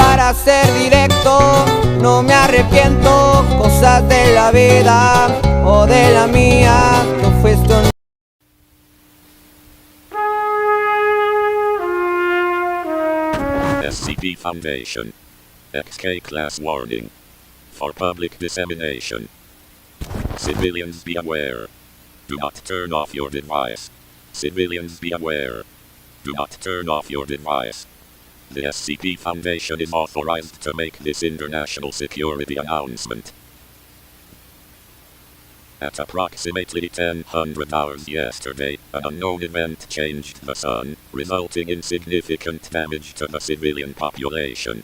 para ser directo, no me arrepiento, cosas de la vida o de la mía, no fue esto. SCP Foundation. XK Class Warning. For public dissemination. Civilians be aware. Do not turn off your device. Civilians be aware. Do not turn off your device. The SCP Foundation is authorized to make this international security announcement. At approximately 1000 hours yesterday, an unknown event changed the sun, resulting in significant damage to the civilian population.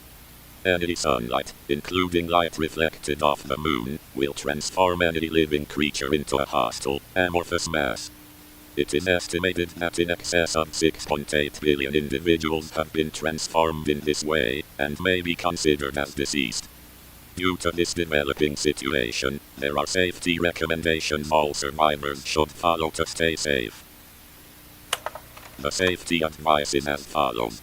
Any sunlight, including light reflected off the moon, will transform any living creature into a hostile, amorphous mass. It is estimated that in excess of 6.8 billion individuals have been transformed in this way, and may be considered as deceased. Due to this developing situation, there are safety recommendations all survivors should follow to stay safe. The safety advice is as follows.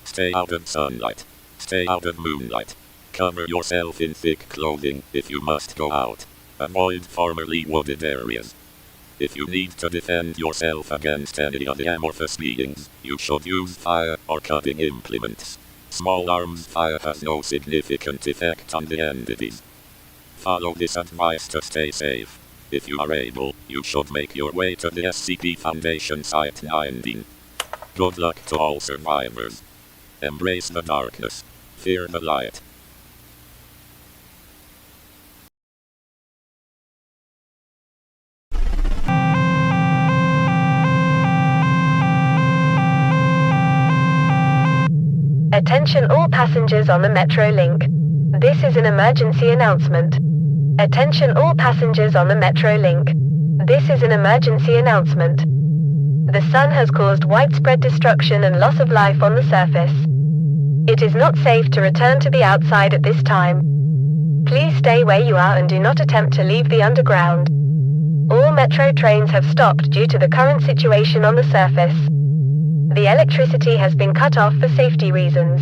Stay out of sunlight. Stay out of moonlight. Cover yourself in thick clothing if you must go out. Avoid formerly wooded areas. If you need to defend yourself against any of the amorphous beings, you should use fire or cutting implements. Small arms fire has no significant effect on the entities. Follow this advice to stay safe. If you are able, you should make your way to the SCP Foundation Site 19. Good luck to all survivors. Embrace the darkness. Fear the light. Attention all passengers on the Metro link. This is an emergency announcement. Attention all passengers on the Metro link. This is an emergency announcement. The sun has caused widespread destruction and loss of life on the surface. It is not safe to return to the outside at this time. Please stay where you are and do not attempt to leave the underground. All Metro trains have stopped due to the current situation on the surface. The electricity has been cut off for safety reasons.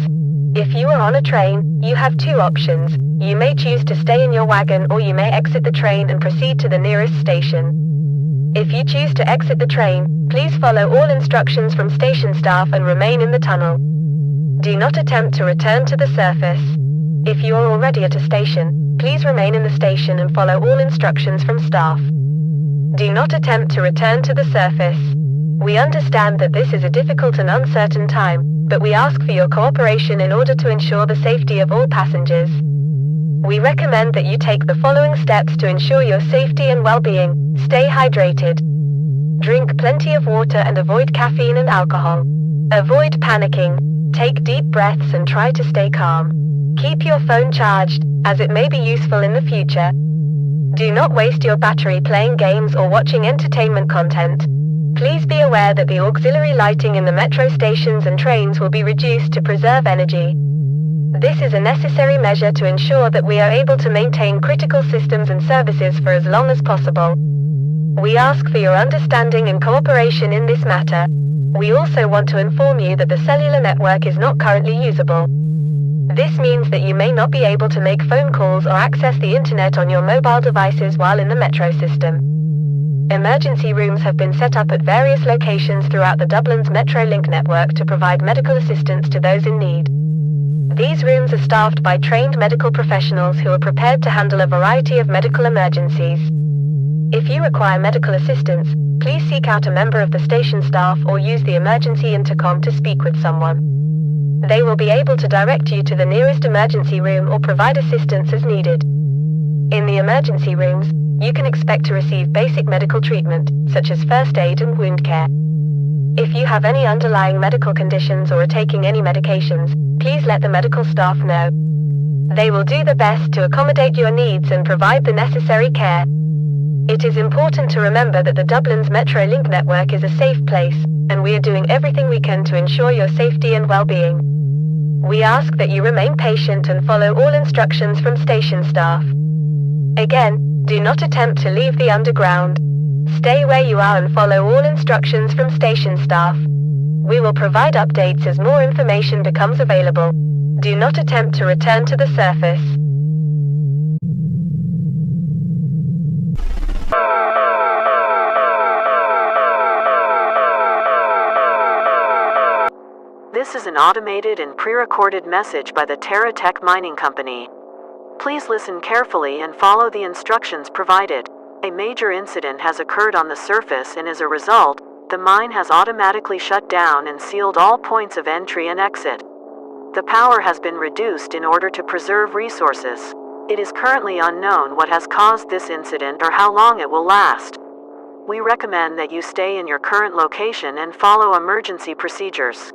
If you are on a train, you have two options. You may choose to stay in your wagon or you may exit the train and proceed to the nearest station. If you choose to exit the train, please follow all instructions from station staff and remain in the tunnel. Do not attempt to return to the surface. If you are already at a station, please remain in the station and follow all instructions from staff. Do not attempt to return to the surface. We understand that this is a difficult and uncertain time, but we ask for your cooperation in order to ensure the safety of all passengers. We recommend that you take the following steps to ensure your safety and well-being. Stay hydrated. Drink plenty of water and avoid caffeine and alcohol. Avoid panicking. Take deep breaths and try to stay calm. Keep your phone charged, as it may be useful in the future. Do not waste your battery playing games or watching entertainment content. Please be aware that the auxiliary lighting in the metro stations and trains will be reduced to preserve energy. This is a necessary measure to ensure that we are able to maintain critical systems and services for as long as possible. We ask for your understanding and cooperation in this matter. We also want to inform you that the cellular network is not currently usable. This means that you may not be able to make phone calls or access the internet on your mobile devices while in the metro system. Emergency rooms have been set up at various locations throughout the Dublin's Metrolink network to provide medical assistance to those in need. These rooms are staffed by trained medical professionals who are prepared to handle a variety of medical emergencies. If you require medical assistance, please seek out a member of the station staff or use the emergency intercom to speak with someone. They will be able to direct you to the nearest emergency room or provide assistance as needed. In the emergency rooms, you can expect to receive basic medical treatment, such as first aid and wound care. If you have any underlying medical conditions or are taking any medications, please let the medical staff know. They will do their best to accommodate your needs and provide the necessary care. It is important to remember that the Dublin's Metrolink network is a safe place, and we are doing everything we can to ensure your safety and well-being. We ask that you remain patient and follow all instructions from station staff. Again, do not attempt to leave the underground. Stay where you are and follow all instructions from station staff. We will provide updates as more information becomes available. Do not attempt to return to the surface. This is an automated and pre-recorded message by the Terra Tech Mining Company. Please listen carefully and follow the instructions provided. A major incident has occurred on the surface, and as a result, the mine has automatically shut down and sealed all points of entry and exit. The power has been reduced in order to preserve resources. It is currently unknown what has caused this incident or how long it will last. We recommend that you stay in your current location and follow emergency procedures.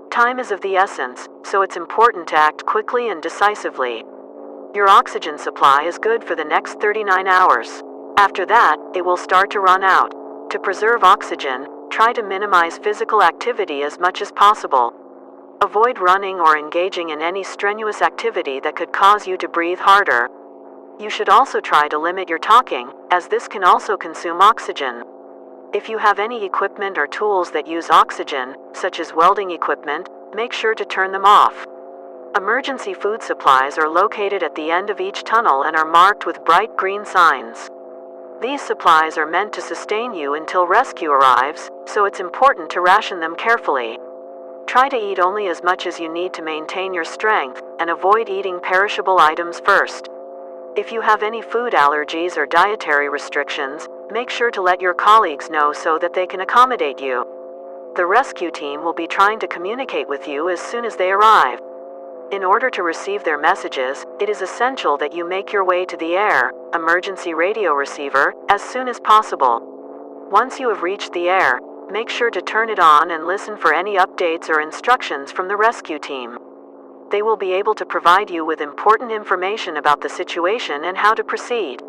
Time is of the essence, so it's important to act quickly and decisively. Your oxygen supply is good for the next 39 hours. After that, it will start to run out. To preserve oxygen, try to minimize physical activity as much as possible. Avoid running or engaging in any strenuous activity that could cause you to breathe harder. You should also try to limit your talking, as this can also consume oxygen. If you have any equipment or tools that use oxygen, such as welding equipment, make sure to turn them off. Emergency food supplies are located at the end of each tunnel and are marked with bright green signs. These supplies are meant to sustain you until rescue arrives, so it's important to ration them carefully. Try to eat only as much as you need to maintain your strength, and avoid eating perishable items first. If you have any food allergies or dietary restrictions, make sure to let your colleagues know so that they can accommodate you. The rescue team will be trying to communicate with you as soon as they arrive. In order to receive their messages, it is essential that you make your way to the air, emergency radio receiver, as soon as possible. Once you have reached the air, make sure to turn it on and listen for any updates or instructions from the rescue team. They will be able to provide you with important information about the situation and how to proceed.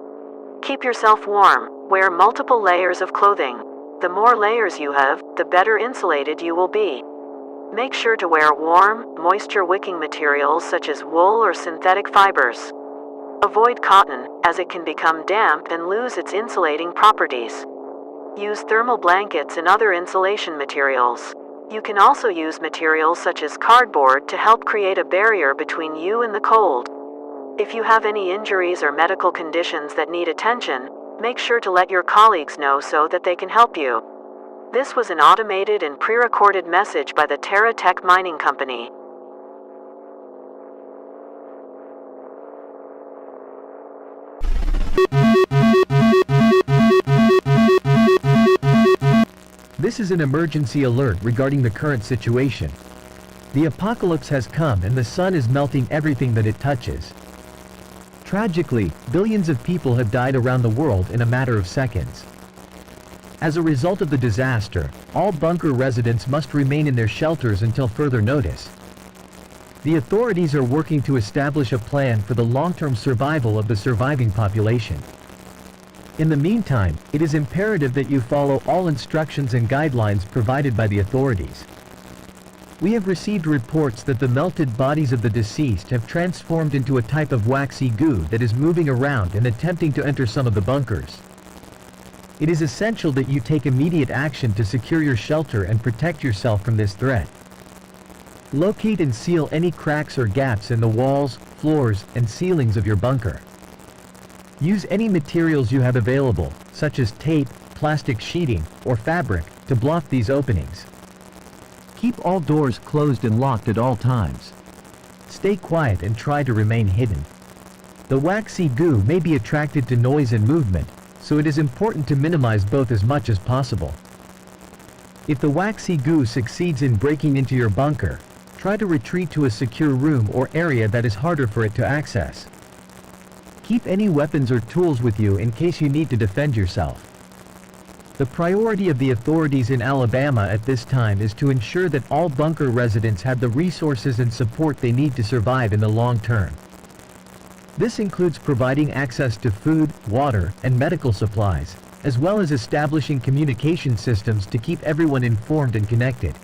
Keep yourself warm. Wear multiple layers of clothing. The more layers you have, the better insulated you will be. Make sure to wear warm, moisture-wicking materials such as wool or synthetic fibers. Avoid cotton, as it can become damp and lose its insulating properties. Use thermal blankets and other insulation materials. You can also use materials such as cardboard to help create a barrier between you and the cold. If you have any injuries or medical conditions that need attention, make sure to let your colleagues know so that they can help you. This was an automated and pre-recorded message by the Terra Tech Mining Company. This is an emergency alert regarding the current situation. The apocalypse has come and the sun is melting everything that it touches. Tragically, billions of people have died around the world in a matter of seconds. As a result of the disaster, all bunker residents must remain in their shelters until further notice. The authorities are working to establish a plan for the long-term survival of the surviving population. In the meantime, it is imperative that you follow all instructions and guidelines provided by the authorities. We have received reports that the melted bodies of the deceased have transformed into a type of waxy goo that is moving around and attempting to enter some of the bunkers. It is essential that you take immediate action to secure your shelter and protect yourself from this threat. Locate and seal any cracks or gaps in the walls, floors, and ceilings of your bunker. Use any materials you have available, such as tape, plastic sheeting, or fabric, to block these openings. Keep all doors closed and locked at all times. Stay quiet and try to remain hidden. The waxy goo may be attracted to noise and movement, so it is important to minimize both as much as possible. If the waxy goo succeeds in breaking into your bunker, try to retreat to a secure room or area that is harder for it to access. Keep any weapons or tools with you in case you need to defend yourself. The priority of the authorities in Alabama at this time is to ensure that all bunker residents have the resources and support they need to survive in the long term. This includes providing access to food, water, and medical supplies, as well as establishing communication systems to keep everyone informed and connected.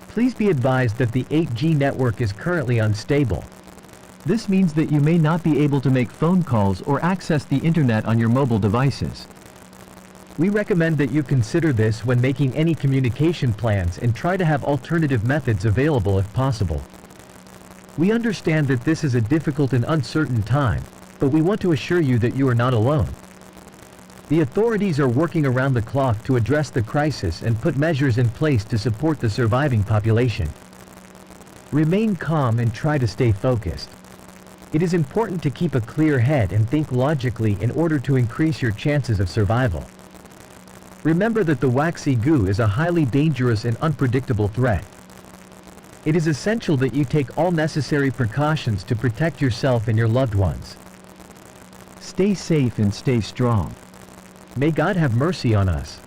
Please be advised that the 8G network is currently unstable. This means that you may not be able to make phone calls or access the internet on your mobile devices. We recommend that you consider this when making any communication plans and try to have alternative methods available if possible. We understand that this is a difficult and uncertain time, but we want to assure you that you are not alone. The authorities are working around the clock to address the crisis and put measures in place to support the surviving population. Remain calm and try to stay focused. It is important to keep a clear head and think logically in order to increase your chances of survival. Remember that the waxy goo is a highly dangerous and unpredictable threat. It is essential that you take all necessary precautions to protect yourself and your loved ones. Stay safe and stay strong. May God have mercy on us.